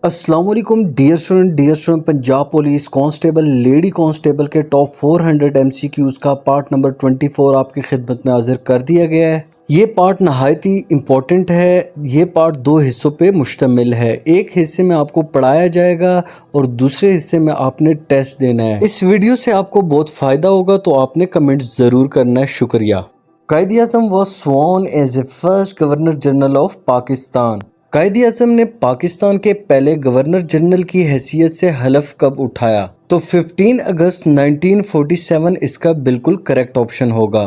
السلام علیکم dear student Punjab police constable lady constable کے ٹاپ 400 MCQs کا پارٹ نمبر 24 آپ کی خدمت میں حاضر کر دیا گیا ہے۔ یہ پارٹ نہایت ہی امپورٹنٹ ہے۔ یہ پارٹ 2 حصوں پہ مشتمل ہے۔ ایک حصے میں آپ کو پڑھایا جائے گا اور دوسرے حصے میں آپ نے ٹیسٹ دینا ہے۔ اس ویڈیو سے آپ کو بہت فائدہ ہوگا تو آپ نے کمنٹ ضرور کرنا ہے۔ شکریہ۔ Quaid Azam was sworn as the first Governor General of Pakistan. Quaid Azam نے پاکستان کے پہلے گورنر جنرل کی حیثیت سے حلف کب اٹھایا؟ تو 15 اگست 1947 اس کا بالکل کریکٹ آپشن ہوگا۔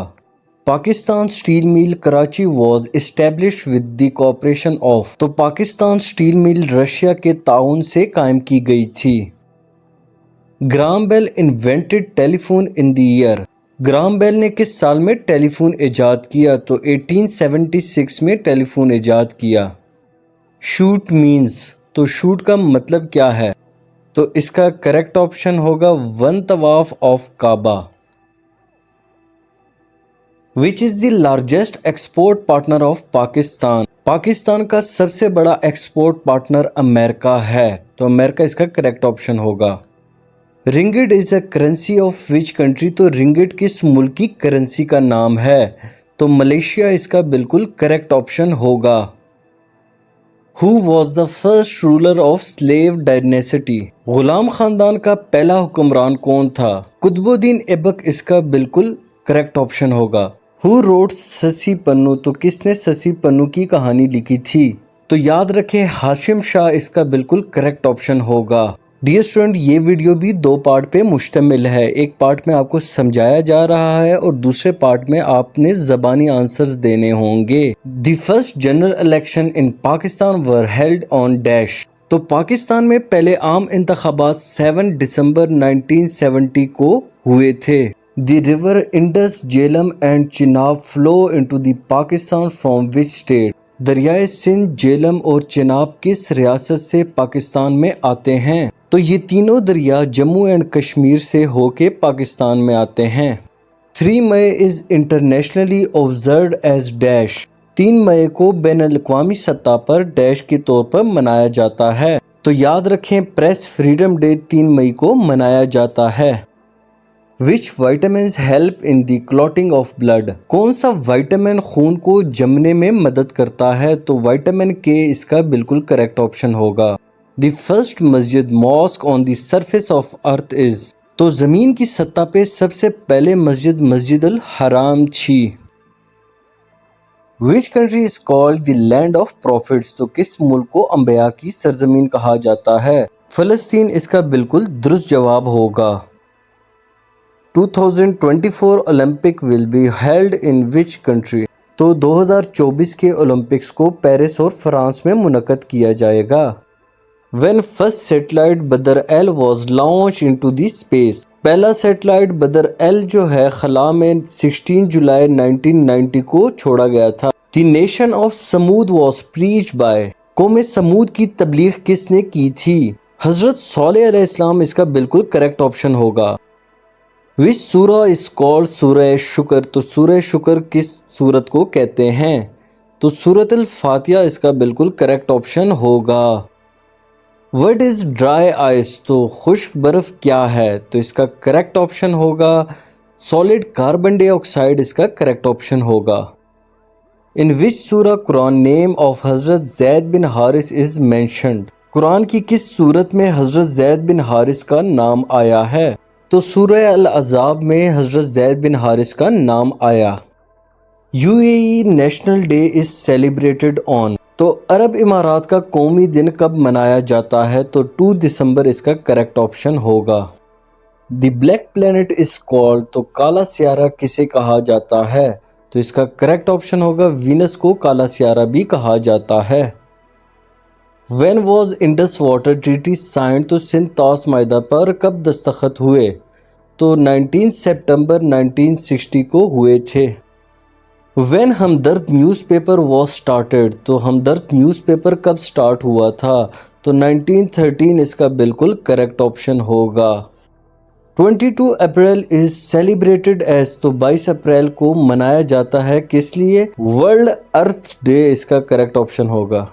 Pakistan steel mill Karachi was established with the cooperation of. تو پاکستان سٹیل میل رشیا کے تعاون سے قائم کی گئی تھی۔ گرام بیل انوینٹڈ ٹیلی فون ان دی ایئر۔ گرام بیل نے کس سال میں ٹیلی فون ایجاد کیا؟ تو 1876 میں ٹیلی فون ایجاد کیا۔ شوٹ مینز، تو شوٹ کا مطلب کیا ہے؟ تو اس کا کریکٹ آپشن ہوگا ون طواف of Kaaba. Which is the largest export partner of Pakistan? Pakistan کا سب سے بڑا ایکسپورٹ پارٹنر امریکہ ہے، تو امریکہ اس کا کریکٹ آپشن ہوگا۔ Ringgit is a currency of which country? تو رنگٹ کس ملک کی کرنسی کا نام ہے؟ تو ملیشیا اس کا بالکل کریکٹ آپشن ہوگا۔ Who was the first ruler of slave dynasty؟ Ghulam خاندان کا پہلا حکمران کون تھا؟ قطب الدین ایبک اس کا بالکل کریکٹ آپشن ہوگا۔ Who wrote سسی پنو؟ تو کس نے سسی پنو کی کہانی لکھی تھی؟ تو یاد رکھیں ہاشم شاہ اس کا بالکل کریکٹ آپشن ہوگا۔ ڈیئر اسٹوڈنٹ، یہ ویڈیو بھی 2 پارٹ پہ مشتمل ہے۔ ایک پارٹ میں آپ کو سمجھایا جا رہا ہے اور دوسرے پارٹ میں آپ نے زبانی آنسرز دینے ہوں گے۔ The first general election in Pakistan were held on dash. تو پاکستان میں پہلے عام انتخابات 7 دسمبر 1970 کو ہوئے تھے۔ The river Indus, Jhelum and Chenab flu into the Pakistan from which state? دریائے سندھ، جہلم اور چناب کس ریاست سے پاکستان میں آتے ہیں؟ تو یہ تینوں دریا جموں اینڈ کشمیر سے ہو کے پاکستان میں آتے ہیں۔ 3 مئی از انٹرنیشنلی آبزروڈ ایز ڈیش۔ 3 مئی کو بین الاقوامی سطح پر ڈیش کے طور پر منایا جاتا ہے۔ تو یاد رکھیں پریس فریڈم ڈے 3 مئی کو منایا جاتا ہے۔ Which vitamins help in the clotting of blood؟ کون سا وائٹامن خون کو جمنے میں مدد کرتا ہے؟ تو وائٹامن کے اس کا بالکل کریکٹ آپشن ہوگا۔ دی فرسٹ مسجد mosque on the surface of earth is? تو زمین کی سطح پہ سب سے پہلے مسجد مسجد الحرام تھی۔ Which country is called the land of prophets؟ تو کس ملک کو انبیاء کی سرزمین کہا جاتا ہے؟ فلسطین اس کا بالکل درست جواب ہوگا۔ 2024 Olympic will be held in which country؟ تو 2024 کے اولمپکس کو پیرس اور فرانس میں منعقد کیا جائے گا۔ When first satellite بدر ایل was launched into the space؟ پہلا سیٹلائٹ بدر ایل جو ہے خلا میں 16 جولائی 1990 کو چھوڑا گیا تھا۔ The nation of Thamud was preached by؟ قوم سمود کی تبلیغ کس نے کی تھی؟ حضرت صالح علیہ السلام اس کا بالکل کریکٹ آپشن ہوگا۔ Which سورہ is called سورہ شکر؟ تو سورہ شکر کس سورت کو کہتے ہیں؟ تو سورۃ الفاتحہ اس کا بالکل کریکٹ آپشن ہوگا۔ What is dry ice؟ تو خشک برف کیا ہے؟ تو اس کا کریکٹ آپشن ہوگا سالڈ کاربن ڈائی آکسائڈ اس کا کریکٹ آپشن ہوگا۔ In which سورہ قرآن نیم آف حضرت زید بن حارث is mentioned؟ قرآن کی کس سورت میں حضرت زید بن حارث کا نام آیا ہے؟ تو سورہ الاحزاب میں حضرت زید بن حارث کا نام آیا۔ UAE national day is celebrated on? تو عرب امارات کا قومی دن کب منایا جاتا ہے؟ تو 2 دسمبر اس کا کریکٹ آپشن ہوگا۔ دی بلیک پلینٹ از کالڈ؟ تو کالا سیارہ کسے کہا جاتا ہے؟ تو اس کا کریکٹ آپشن ہوگا وینس کو کالا سیارہ بھی کہا جاتا ہے۔ When was Indus water treaty signed? تو سندھ طاس معاہدہ پر کب دستخط ہوئے؟ تو 19 سپٹمبر 1960 کو ہوئے تھے۔ When Hamdard news paper was started? تو ہمدرد نیوز پیپر کب سٹارٹ ہوا تھا؟ تو 1913 اس کا بالکل کریکٹ آپشن ہوگا۔ 22 اپریل از سیلیبریٹڈ ایز؟ تو 22 اپریل کو منایا جاتا ہے کس لیے؟ ورلڈ ارتھ ڈے اس کا کریکٹ آپشن ہوگا۔